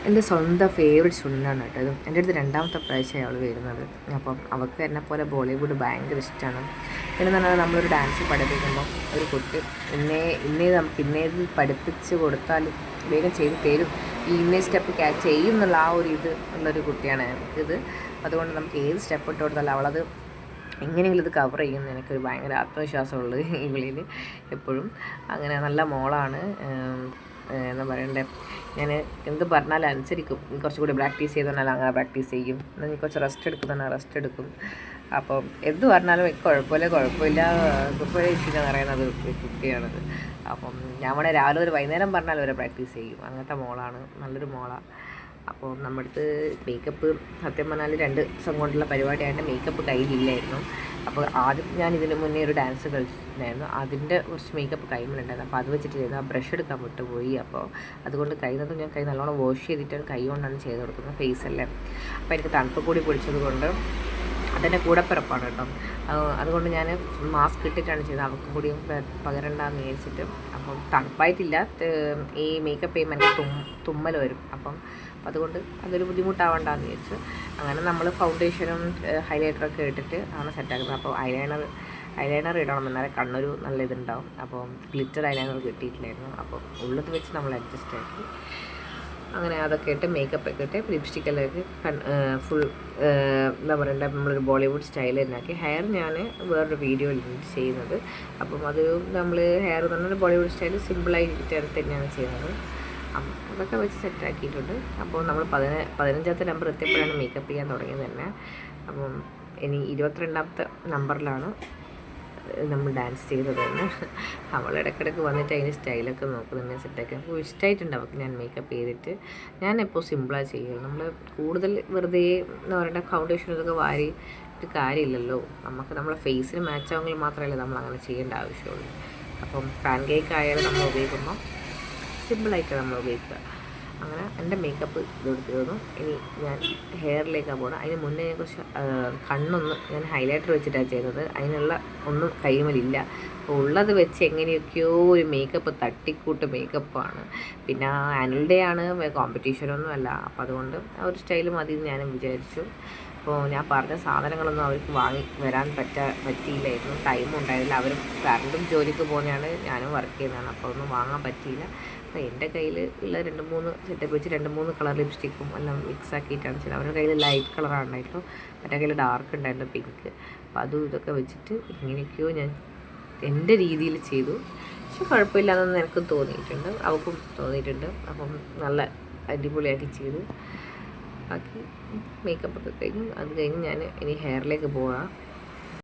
എൻ്റെ സ്വന്തം ഫേവറേറ്റ് സ്റ്റുഡൻ്റാണ് കേട്ടോ ഇത്. എൻ്റെ അടുത്ത് രണ്ടാമത്തെ പ്രാവശ്യമായി അവൾ വരുന്നത്. അപ്പം അവൾക്ക് എന്നെപ്പോലെ ബോളിവുഡ് ഭയങ്കര ഇഷ്ടമാണ്. പിന്നെ പറഞ്ഞാൽ നമ്മളൊരു ഡാൻസ് പഠിപ്പിക്കുമ്പം ഒരു കുട്ടി ഇന്നേത് പഠിപ്പിച്ച് കൊടുത്താലും വേഗം ചെയ്ത് തരും, ഈ ഇന്നേ സ്റ്റെപ്പ് ക്യാച്ച് ചെയ്യും എന്നുള്ള ആ ഒരു ഇത് ഉള്ളൊരു കുട്ടിയാണ് എനിക്കിത്. അതുകൊണ്ട് നമുക്ക് ഏത് സ്റ്റെപ്പ് ഇട്ട് കൊടുത്താലും അവളത് എങ്ങനെയെങ്കിലും ഇത് കവർ ചെയ്യുമെന്ന് എനിക്കൊരു ഭയങ്കര ആത്മവിശ്വാസമുള്ളത് ഇവളിൽ എപ്പോഴും. അങ്ങനെ നല്ല മോളാണ്. എന്താ പറയണ്ടേ, ഞാൻ എന്ത് പറഞ്ഞാലും അനുസരിക്കും. നീ കുറച്ചുകൂടി പ്രാക്ടീസ് ചെയ്ത് പറഞ്ഞാൽ അങ്ങനെ പ്രാക്ടീസ് ചെയ്യും, എന്നാൽ നീ കുറച്ച് റെസ്റ്റ് എടുക്കും റെസ്റ്റ് എടുക്കും. അപ്പം എന്ത് പറഞ്ഞാലും കുഴപ്പമില്ല കുഴപ്പമില്ല പറയുന്നത് കുട്ടിയാണത്. അപ്പം ഞാൻ ഇവിടെ രാവിലെ ഒരു വൈകുന്നേരം പറഞ്ഞാൽ വരെ പ്രാക്ടീസ് ചെയ്യും. അങ്ങനത്തെ മോളാണ്, നല്ലൊരു മോളാണ്. അപ്പോൾ നമ്മുടെ അടുത്ത് മേക്കപ്പ് സത്യം പറഞ്ഞാൽ 2 ദിവസം കൊണ്ടുള്ള പരിപാടിയായിട്ട് മേക്കപ്പ് കയ്യിലില്ലായിരുന്നു. അപ്പോൾ ആദ്യം ഞാൻ ഇതിന് മുന്നേ ഒരു ഡാൻസ് കളിച്ചിട്ടുണ്ടായിരുന്നു, അതിൻ്റെ കുറച്ച് മേക്കപ്പ് കൈമിലുണ്ടായിരുന്നു. അപ്പോൾ അത് വെച്ചിട്ട് ആ ബ്രഷ് എടുക്കാൻ വിട്ടുപോയി. അപ്പോൾ അതുകൊണ്ട് ഞാൻ കൈ നല്ലോണം വാഷ് ചെയ്തിട്ട് കൈ കൊണ്ടാണ് ചെയ്ത് കൊടുക്കുന്നത്, ഫേസല്ലേ. അപ്പോൾ എനിക്ക് തണുപ്പ് കൂടി പിടിച്ചത് കൊണ്ട് അതെൻ്റെ കൂടപ്പിറപ്പാണ് കേട്ടോ. അതുകൊണ്ട് ഞാൻ മാസ്ക് ഇട്ടിട്ടാണ് ചെയ്തത്, അവൾക്കും കൂടിയും പകരണ്ടെന്ന് വിചാരിച്ചിട്ട്. അപ്പം തണുപ്പായിട്ടില്ല, ഈ മേക്കപ്പ് ചെയ്യുമ്പോൾ എനിക്ക് തുമ്മൽ വരും. അപ്പം അതുകൊണ്ട് അതൊരു ബുദ്ധിമുട്ടാവണ്ടെന്ന് വിചാരിച്ചു. അങ്ങനെ നമ്മൾ ഫൗണ്ടേഷനും ഹൈലൈറ്ററൊക്കെ ഇട്ടിട്ട് ആണ് സെറ്റാക്കുന്നത്. അപ്പോൾ ഐലൈനർ ഇടണം, എന്നാലേ കണ്ണൊരു നല്ല ഇതുണ്ടാവും. അപ്പോൾ ഗ്ലിറ്റർ ഐലൈനർ കിട്ടിയിട്ടില്ലായിരുന്നു, അപ്പോൾ ഉള്ളത് വെച്ച് നമ്മൾ അഡ്ജസ്റ്റ് ആക്കി. അങ്ങനെ അതൊക്കെ ഇട്ട് മേക്കപ്പൊക്കെ ഇട്ട് ലിപ്സ്റ്റിക്കെല്ലാം ഇട്ട് ഫുൾ എന്താ പറയണ്ടേ, നമ്മളൊരു ബോളിവുഡ് സ്റ്റൈൽ തന്നെയാക്കി. ഹെയർ ഞാൻ വേറൊരു വീഡിയോയിൽ ചെയ്യുന്നത്. അപ്പം അത് നമ്മൾ ഹെയർ തന്നെ ബോളിവുഡ് സ്റ്റൈൽ സിമ്പിളായിട്ട് തന്നെയാണ് ചെയ്യുന്നത്. അപ്പം അതൊക്കെ വെച്ച് സെറ്റാക്കിയിട്ടുണ്ട്. അപ്പോൾ നമ്മൾ 15ാമത്തെ നമ്പർ എത്തിയപ്പോഴാണ് മേക്കപ്പ് ചെയ്യാൻ തുടങ്ങിയത് തന്നെ. അപ്പം ഇനി 22ാമത്തെ നമ്പറിലാണ് നമ്മൾ ഡാൻസ് ചെയ്തത് തന്നെ. അവൾ ഇടയ്ക്കിടയ്ക്ക് വന്നിട്ട് അതിൻ്റെ സ്റ്റൈലൊക്കെ നോക്കുന്നുണ്ട്, സെറ്റൊക്കെ. അപ്പോൾ ഇഷ്ടമായിട്ടുണ്ട് അവൾക്ക് ഞാൻ മേക്കപ്പ് ചെയ്തിട്ട്. ഞാൻ എപ്പോൾ സിമ്പിളായി ചെയ്യുള്ളൂ. നമ്മൾ കൂടുതൽ വെറുതെ എന്താ പറയണ്ട ഫൗണ്ടേഷൻ ഇതൊക്കെ വാരി ഒരു കാര്യമില്ലല്ലോ. നമുക്ക് നമ്മളെ ഫേസിന് മാച്ച് ആവുമെങ്കിൽ മാത്രമല്ലേ നമ്മൾ അങ്ങനെ ചെയ്യേണ്ട ആവശ്യമുള്ളൂ. അപ്പം പാൻ കേക്ക് ആയാലും നമ്മൾ ഉപയോഗിക്കുമ്പോൾ സിമ്പിളായിട്ട് നമ്മൾ ഉപയോഗിക്കുക. അങ്ങനെ എൻ്റെ മേക്കപ്പ് ഇതോട് തീർന്നു. ഇനി ഞാൻ ഹെയറിലേക്കാണ് പോകണം. അതിന് മുന്നേ കുറച്ച് കണ്ണൊന്ന് ഞാൻ ഹൈലൈറ്റർ വെച്ചിട്ടാണ് ചെയ്തത്. അതിനുള്ള ഒന്നും കൈമലില്ല. അപ്പോൾ ഉള്ളത് വെച്ച് എങ്ങനെയൊക്കെയോ ഒരു മേക്കപ്പ് തട്ടിക്കൂട്ട് മേക്കപ്പാണ്. പിന്നെ ആനുവൽ ഡേ ആണ്, കോമ്പറ്റീഷനൊന്നും അല്ല. അപ്പോൾ അതുകൊണ്ട് ആ ഒരു സ്റ്റൈൽ മതി എന്ന് ഞാനും വിചാരിച്ചു. അപ്പോൾ ഞാൻ പറഞ്ഞ സാധനങ്ങളൊന്നും അവർക്ക് വാങ്ങി വരാൻ പറ്റിയില്ലായിരുന്നു, ടൈമും ഉണ്ടായിരുന്നില്ല. അവരും കറണ്ടും ജോലിക്ക് പോകുന്നതാണ്, ഞാനും വർക്ക് ചെയ്യുന്നതാണ്. അപ്പോൾ ഒന്നും വാങ്ങാൻ പറ്റിയില്ല. അപ്പോൾ എൻ്റെ കയ്യിൽ ഉള്ള 2-3 സെറ്റപ്പ് വെച്ച് 2-3 കളർ ലിപ്സ്റ്റിക്കും എല്ലാം മിക്സ് ആക്കിയിട്ടാണ് ചെയ്തത്. അവരുടെ കയ്യിൽ ലൈറ്റ് കളറാണ് ഉണ്ടായിട്ടുള്ളൂ, എൻ്റെ കയ്യിൽ ഡാർക്ക് ഉണ്ടായിരുന്നു, പിങ്ക്. അപ്പോൾ അതും ഇതൊക്കെ വെച്ചിട്ട് ഇങ്ങനെയൊക്കെയോ ഞാൻ എൻ്റെ രീതിയിൽ ചെയ്തു. പക്ഷെ കുഴപ്പമില്ലാതെന്ന് എനിക്കും തോന്നിയിട്ടുണ്ട്, അവൾക്കും തോന്നിയിട്ടുണ്ട്. അപ്പം നല്ല അടിപൊളിയാക്കി ചെയ്തു. ബാക്കി മേക്കപ്പൊക്കെ കഴിഞ്ഞു. അത് കഴിഞ്ഞ് ഞാൻ ഇനി ഹെയറിലേക്ക് പോകാം.